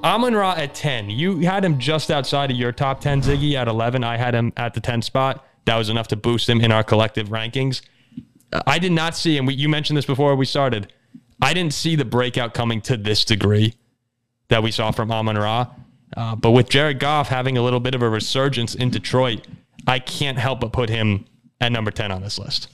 Amon-Ra at 10. You had him just outside of your top 10, Ziggy, at 11. I had him at the 10 spot. That was enough to boost him in our collective rankings. I did not see, and you mentioned this before we started, I didn't see the breakout coming to this degree that we saw from Amon-Ra. But with Jared Goff having a little bit of a resurgence in Detroit, I can't help but put him at number 10 on this list.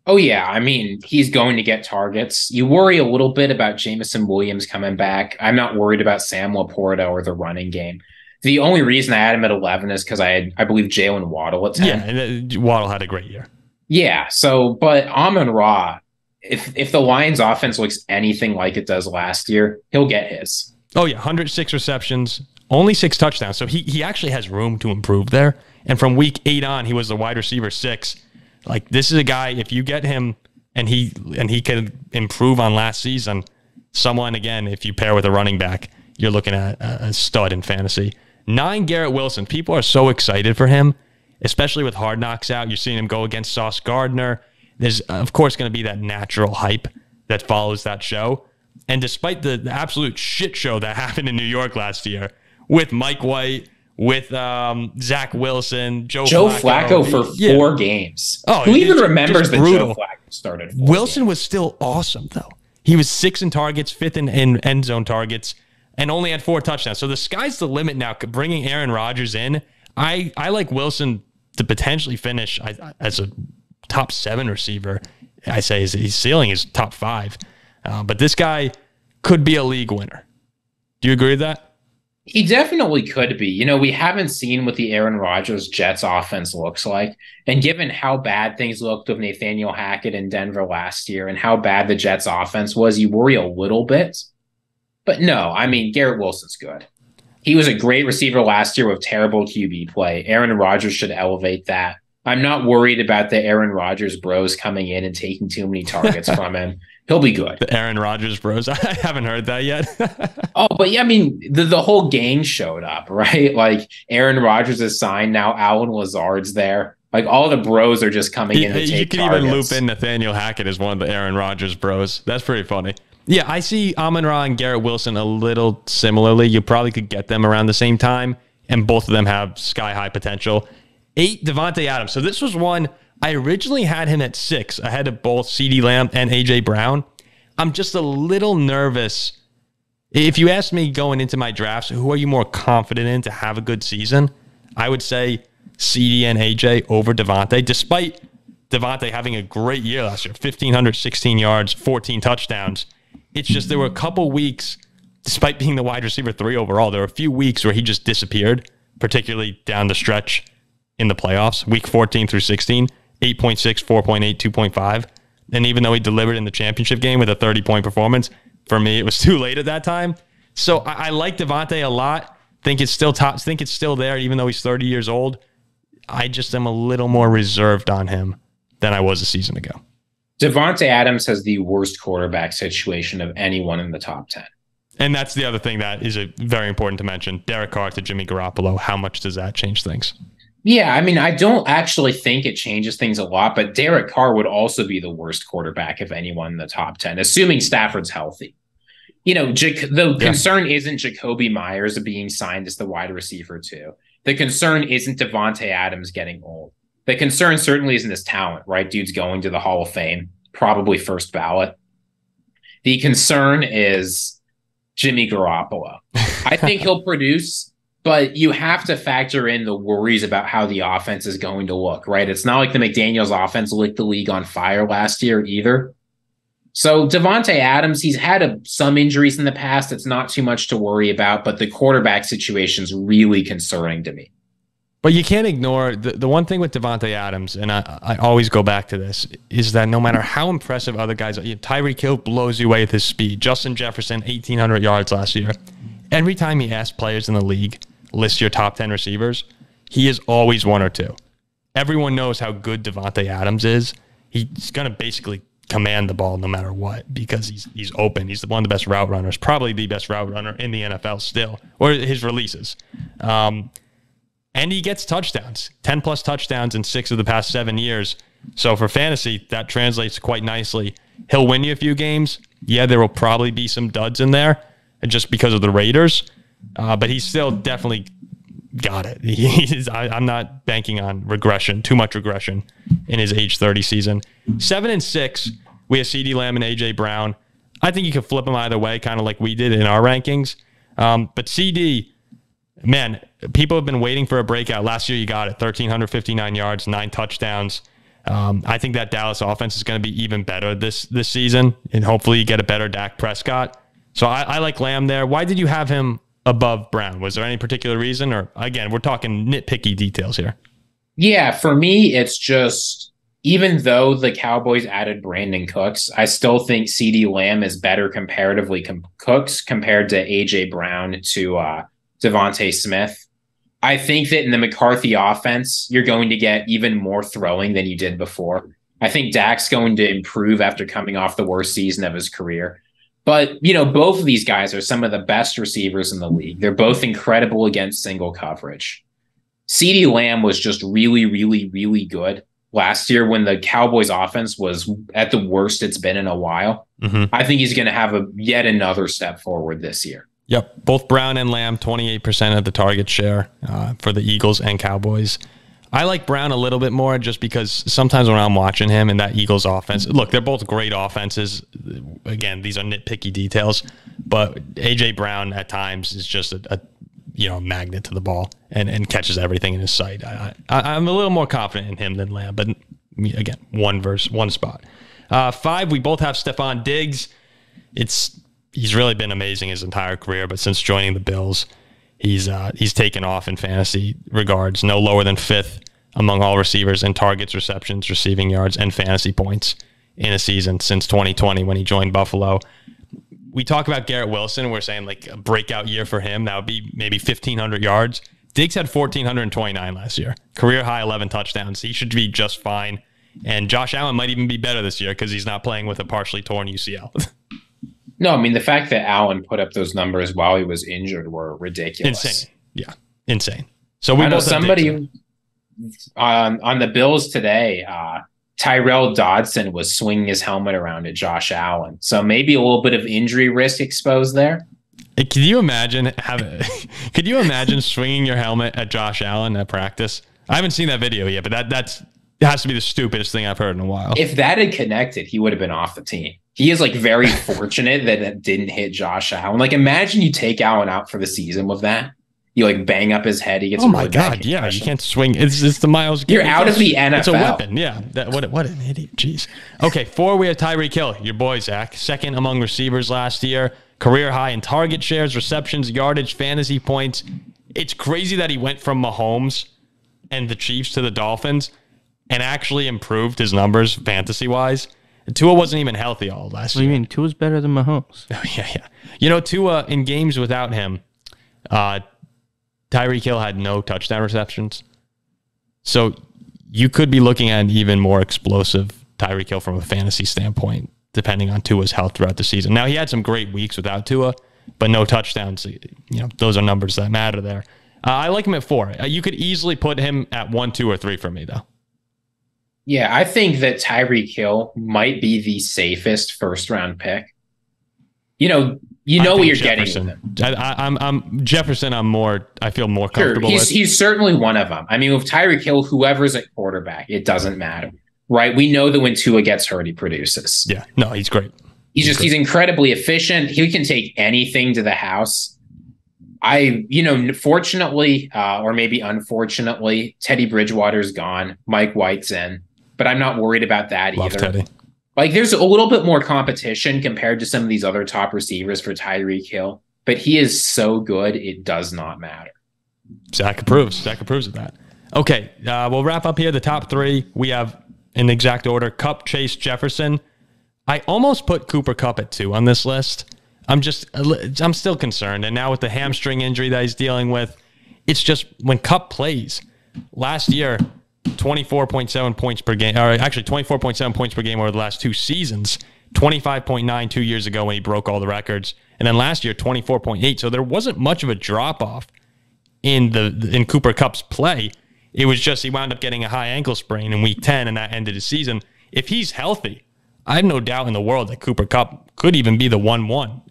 Oh, yeah. I mean, he's going to get targets. You worry a little bit about Jameson Williams coming back. I'm not worried about Sam Laporta or the running game. The only reason I had him at 11 is because I believe Jalen Waddle at 10. Yeah, and Waddle had a great year. Yeah, but Amon-Ra, if the Lions offense looks anything like it does last year, he'll get his. Oh, yeah, 106 receptions, only 6 touchdowns. So he actually has room to improve there. And from week 8 on, he was the wide receiver 6. Like, this is a guy, if you get him and he can improve on last season, someone, again, if you pair with a running back, you're looking at a stud in fantasy. 9, Garrett Wilson. People are so excited for him, especially with Hard Knocks out. You're seeing him go against Sauce Gardner. There's, of course, going to be that natural hype that follows that show. And despite the absolute shit show that happened in New York last year with Mike White, with Zach Wilson, Joe Flacco for 4 games. Oh, who even remembers that Joe Flacco started? Wilson was still awesome, though. He was 6 in targets, 5th in end zone targets, and only had 4 touchdowns. So the sky's the limit now. Bringing Aaron Rodgers in, I like Wilson to potentially finish as a top 7 receiver. I say his ceiling is top 5. But this guy could be a league winner. Do you agree with that? He definitely could be. You know, we haven't seen what the Aaron Rodgers Jets offense looks like. And given how bad things looked with Nathaniel Hackett in Denver last year and how bad the Jets offense was, you worry a little bit. But no, I mean, Garrett Wilson's good. He was a great receiver last year with terrible QB play. Aaron Rodgers should elevate that. I'm not worried about the Aaron Rodgers bros coming in and taking too many targets from him. He'll be good. The Aaron Rodgers bros. I haven't heard that yet. Oh, but yeah, I mean, the whole gang showed up, right? Like Aaron Rodgers is signed now. Allen Lazard's there. Like all the bros are just coming in to take You can targets. even loop in Nathaniel Hackett as one of the Aaron Rodgers bros. That's pretty funny. Yeah, I see Amon-Ra and Garrett Wilson a little similarly. You probably could get them around the same time, and both of them have sky-high potential. 8, Devontae Adams. So this was one, I originally had him at 6, ahead of both CeeDee Lamb and A.J. Brown. I'm just a little nervous. If you asked me going into my drafts, who are you more confident in to have a good season? I would say CeeDee and A.J. over Devontae, despite Devontae having a great year last year, 1,516 yards, 14 touchdowns. It's just there were a couple weeks, despite being the wide receiver 3 overall, there were a few weeks where he just disappeared, particularly down the stretch in the playoffs, week 14 through 16, 8.6, 4.8, 2.5. And even though he delivered in the championship game with a 30-point performance, for me, it was too late at that time. So I like Devontae a lot. Think it's still top. Think it's still there, even though he's 30 years old. I just am a little more reserved on him than I was a season ago. Devontae Adams has the worst quarterback situation of anyone in the top 10. And that's the other thing that is very important to mention. Derek Carr to Jimmy Garoppolo. How much does that change things? Yeah, I mean, I don't actually think it changes things a lot, but Derek Carr would also be the worst quarterback of anyone in the top 10, assuming Stafford's healthy. You know, the concern isn't Jacoby Myers being signed as the wide receiver too. The concern isn't Devontae Adams getting old. The concern certainly isn't his talent, right? Dude's going to the Hall of Fame, probably first ballot. The concern is Jimmy Garoppolo. I think he'll produce, but you have to factor in the worries about how the offense is going to look, right? It's not like the McDaniels offense lit the league on fire last year either. So Devontae Adams, he's had some injuries in the past. It's not too much to worry about, but the quarterback situation is really concerning to me. But you can't ignore the one thing with Devontae Adams, and I always go back to this, is that no matter how impressive other guys are, Tyreek Hill blows you away with his speed. Justin Jefferson, 1,800 yards last year. Every time he asks players in the league, list your top 10 receivers, he is always 1 or 2. Everyone knows how good Devontae Adams is. He's going to basically command the ball no matter what because he's open. He's one of the best route runners, probably the best route runner in the NFL still, or his releases. And he gets touchdowns, 10-plus touchdowns in 6 of the past 7 years. So for fantasy, that translates quite nicely. He'll win you a few games. Yeah, there will probably be some duds in there just because of the Raiders. but he's still definitely got it. I'm not banking on too much regression in his age 30 season. 7-6, we have CeeDee Lamb and A.J. Brown. I think you could flip them either way, kind of like we did in our rankings. But CD, man, people have been waiting for a breakout. Last year you got it, 1,359 yards, 9 touchdowns. I think that Dallas offense is going to be even better this season, and hopefully you get a better Dak Prescott. So I like Lamb there. Why did you have him above Brown? Was there any particular reason? Or, again, we're talking nitpicky details here. Yeah, for me, it's just, even though the Cowboys added Brandon Cooks, I still think CeeDee Lamb is better comparatively Cooks compared to A.J. Brown to Devontae Smith. I think that in the McCarthy offense, you're going to get even more throwing than you did before. I think Dak's going to improve after coming off the worst season of his career. But, both of these guys are some of the best receivers in the league. They're both incredible against single coverage. CeeDee Lamb was just really, really, really good last year when the Cowboys offense was at the worst it's been in a while. Mm-hmm. I think he's going to have yet another step forward this year. Yep. Both Brown and Lamb, 28% of the target share for the Eagles and Cowboys. I like Brown a little bit more just because sometimes when I'm watching him and that Eagles offense, look, they're both great offenses. Again, these are nitpicky details, but A.J. Brown at times is just a magnet to the ball and catches everything in his sight. I'm a little more confident in him than Lamb, but again, one spot. 5, we both have Stephon Diggs. He's really been amazing his entire career, but since joining the Bills, he's taken off in fantasy regards. No lower than 5th among all receivers in targets, receptions, receiving yards, and fantasy points in a season since 2020 when he joined Buffalo. We talk about Garrett Wilson, and we're saying like a breakout year for him. That would be maybe 1,500 yards. Diggs had 1,429 last year. Career high 11 touchdowns. He should be just fine. And Josh Allen might even be better this year because he's not playing with a partially torn UCL. No, I mean, the fact that Allen put up those numbers while he was injured were ridiculous. Insane. Yeah, insane. So we know somebody on the Bills today, Tyrell Dodson was swinging his helmet around at Josh Allen. So maybe a little bit of injury risk exposed there. Could you imagine swinging your helmet at Josh Allen at practice? I haven't seen that video yet, but that has to be the stupidest thing I've heard in a while. If that had connected, he would have been off the team. He is very fortunate that it didn't hit Josh Allen. Imagine you take Allen out for the season with that. You bang up his head. He gets. Oh my God! Yeah, you can't swing. It's the Myles Garrett. You're out of the NFL. It's a weapon. Yeah. What an idiot. Jeez. Okay, 4, we have Tyreek Hill, your boy Zach, 2nd among receivers last year. Career high in target shares, receptions, yardage, fantasy points. It's crazy that he went from Mahomes and the Chiefs to the Dolphins and actually improved his numbers fantasy-wise. Tua wasn't even healthy all last year. What do you mean? Tua's better than Mahomes. Oh, yeah. Tua, in games without him, Tyreek Hill had no touchdown receptions. So you could be looking at an even more explosive Tyreek Hill from a fantasy standpoint, depending on Tua's health throughout the season. Now, he had some great weeks without Tua, but no touchdowns. Those are numbers that matter there. I like him at 4. You could easily put him at 1, 2, or 3 for me, though. Yeah, I think that Tyreek Hill might be the safest first-round pick. You know what you're Jefferson. Getting with him. I'm Jefferson. I feel more comfortable with. He's certainly one of them. I mean, with Tyreek Hill, whoever's at quarterback, it doesn't matter, right? We know that when Tua gets hurt, he produces. Yeah, no, he's great. He's incredibly efficient. He can take anything to the house. Fortunately, or maybe unfortunately, Teddy Bridgewater's gone. Mike White's in. But I'm not worried about that Love either. Teddy. There's a little bit more competition compared to some of these other top receivers for Tyreek Hill, but he is so good, it does not matter. Zach approves of that. Okay, we'll wrap up here. The top 3, we have in exact order: Kupp, Chase, Jefferson. I almost put Cooper Kupp at 2 on this list. I'm still concerned. And now with the hamstring injury that he's dealing with, it's just when Kupp plays. Last year, 24.7 points per game, or actually 24.7 points per game over the last 2 seasons, 25.9 2 years ago when he broke all the records, and then last year 24.8. So there wasn't much of a drop off in Cooper Kupp's play. It was just he wound up getting a high ankle sprain in week 10, and that ended his season. If he's healthy, I have no doubt in the world that Cooper Kupp could even be the 1-1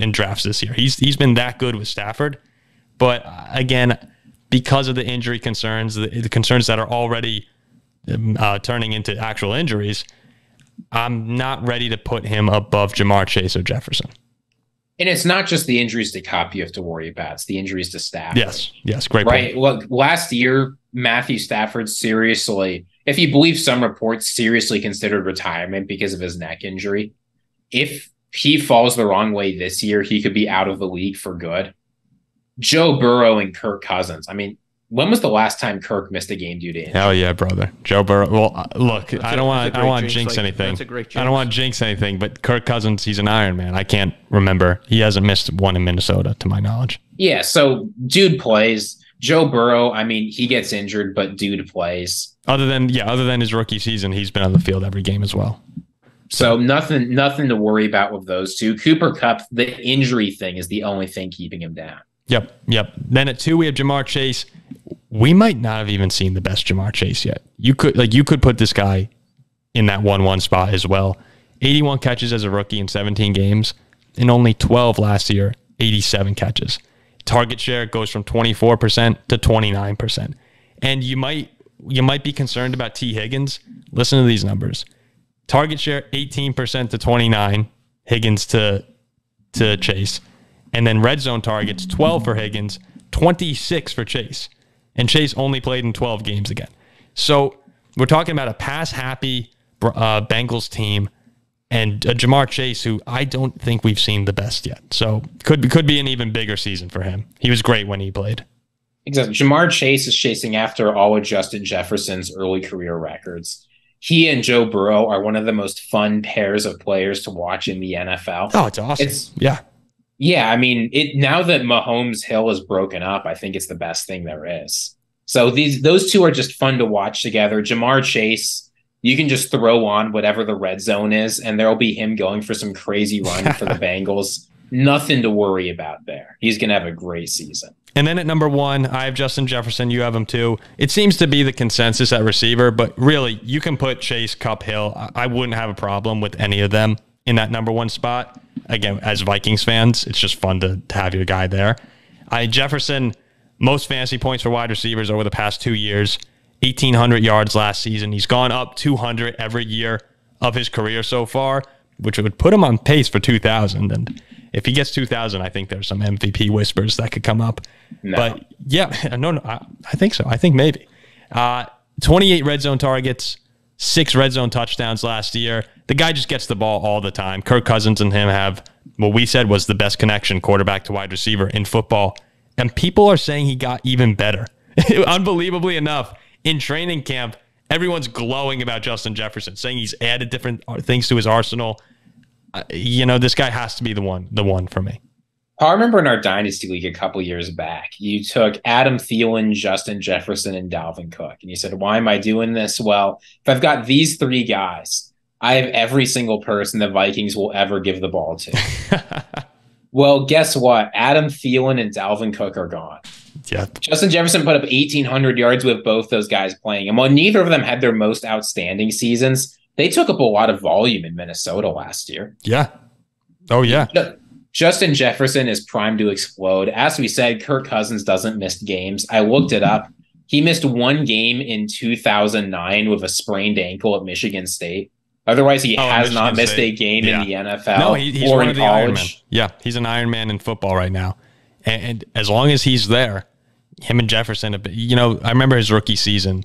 in drafts this year. He's been that good with Stafford. But again, because of the injury concerns, the concerns that are already turning into actual injuries, I'm not ready to put him above Jamar Chase or Jefferson. And it's not just the injuries to Kupp you have to worry about. It's the injuries to Stafford. Yes, great right? point. Look, last year, Matthew Stafford seriously, if you believe some reports, seriously considered retirement because of his neck injury. If he falls the wrong way this year, he could be out of the league for good. Joe Burrow and Kirk Cousins. I mean, when was the last time Kirk missed a game due to injury? Hell yeah, brother. Joe Burrow. Well, look, I don't want to jinx anything. That's a great jinx. I don't want to jinx anything, but Kirk Cousins, he's an Iron Man. I can't remember. He hasn't missed one in Minnesota, to my knowledge. Yeah, so dude plays. Joe Burrow, I mean, he gets injured, but dude plays. Other than his rookie season, he's been on the field every game as well. So nothing to worry about with those two. Cooper Kupp, the injury thing is the only thing keeping him down. Yep. Then at 2, we have Jamar Chase. We might not have even seen the best Jamar Chase yet. You could put this guy in that 1-1 spot as well. 81 catches as a rookie in 17 games, and only 12 last year, 87 catches. Target share goes from 24% to 29%. And you might be concerned about T. Higgins. Listen to these numbers. Target share 18% to 29, Higgins to Chase. And then red zone targets, 12 for Higgins, 26 for Chase. And Chase only played in 12 games again. So we're talking about a pass-happy Bengals team and a Jamar Chase who I don't think we've seen the best yet. So could be an even bigger season for him. He was great when he played. Exactly. Jamar Chase is chasing after all of Justin Jefferson's early career records. He and Joe Burrow are one of the most fun pairs of players to watch in the NFL. Oh, it's awesome. Yeah, I mean, now that Mahomes Hill is broken up, I think it's the best thing there is. So those two are just fun to watch together. Jamar Chase, you can just throw on whatever the red zone is, and there'll be him going for some crazy run for the Bengals. Nothing to worry about there. He's going to have a great season. And then at number 1, I have Justin Jefferson. You have him too. It seems to be the consensus at receiver, but really, you can put Chase, Kupp, Hill. I wouldn't have a problem with any of them in that number 1 spot. Again, as Vikings fans, it's just fun to have your guy there. Jefferson, most fantasy points for wide receivers over the past 2 years, 1,800 yards last season. He's gone up 200 every year of his career so far, which would put him on pace for 2,000. And if he gets 2,000, I think there's some MVP whispers that could come up. No. But yeah, no, I think so. I think maybe. 28 red zone targets, 6 red zone touchdowns last year. The guy just gets the ball all the time. Kirk Cousins and him have what we said was the best connection quarterback to wide receiver in football. And people are saying he got even better. Unbelievably enough, in training camp, everyone's glowing about Justin Jefferson, saying he's added different things to his arsenal. This guy has to be the one for me. I remember in our Dynasty League a couple years back, you took Adam Thielen, Justin Jefferson, and Dalvin Cook. And you said, why am I doing this? Well, if I've got these 3 guys, I have every single person the Vikings will ever give the ball to. Well, guess what? Adam Thielen and Dalvin Cook are gone. Yeah. Justin Jefferson put up 1,800 yards with both those guys playing. And while neither of them had their most outstanding seasons, they took up a lot of volume in Minnesota last year. Yeah. Oh, yeah. Justin Jefferson is primed to explode. As we said, Kirk Cousins doesn't miss games. I looked it up. He missed 1 game in 2009 with a sprained ankle at Michigan State. Otherwise, he has not missed a game in the NFL he's or one in of the Iron Man. college. Yeah, he's an Iron Man in football right now. And as long as he's there, him and Jefferson, I remember his rookie season,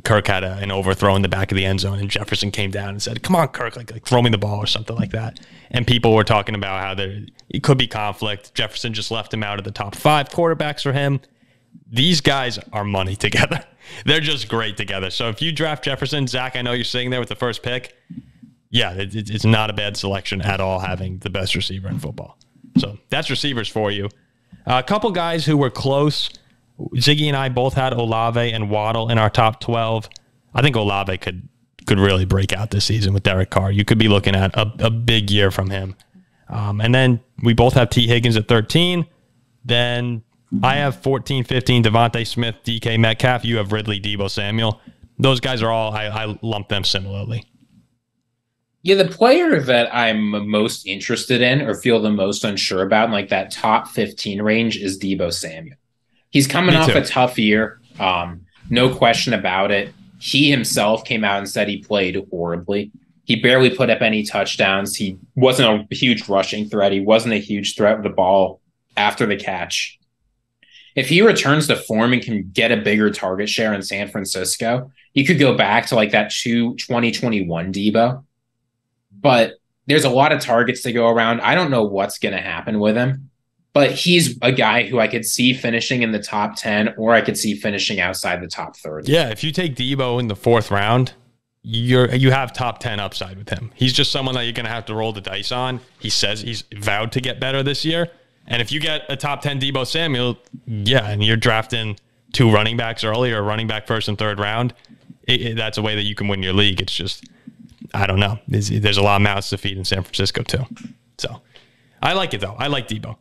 Kirk had an overthrow in the back of the end zone, and Jefferson came down and said, come on, Kirk, like throw me the ball or something like that. And people were talking about how it could be conflict. Jefferson just left him out of the top 5 quarterbacks for him. These guys are money together. They're just great together. So if you draft Jefferson, Zach, I know you're sitting there with the first pick. Yeah, it's not a bad selection at all, having the best receiver in football. So that's receivers for you. A couple guys who were close. Ziggy and I both had Olave and Waddle in our top 12. I think Olave could really break out this season with Derek Carr. You could be looking at a big year from him. And then we both have T. Higgins at 13. Then I have 14, 15, Devontae Smith, DK Metcalf. You have Ridley, Deebo Samuel. Those guys are all, I lump them similarly. Yeah, the player that I'm most interested in or feel the most unsure about in like that top 15 range is Deebo Samuel. He's coming off a tough year. No question about it. He himself came out and said he played horribly. He barely put up any touchdowns. He wasn't a huge rushing threat. He wasn't a huge threat with the ball after the catch. If he returns to form and can get a bigger target share in San Francisco, you could go back to like that 2021 Debo. But there's a lot of targets to go around. I don't know what's going to happen with him, but he's a guy who I could see finishing in the top 10, or I could see finishing outside the top 30. Yeah, if you take Debo in the 4th round, you have top 10 upside with him. He's just someone that you're going to have to roll the dice on. He says he's vowed to get better this year. And if you get a top 10 Debo Samuel, yeah, and you're drafting 2 running backs early or running back 1st and 3rd round, that's a way that you can win your league. It's just, I don't know. There's a lot of mouths to feed in San Francisco too. So I like it though. I like Debo.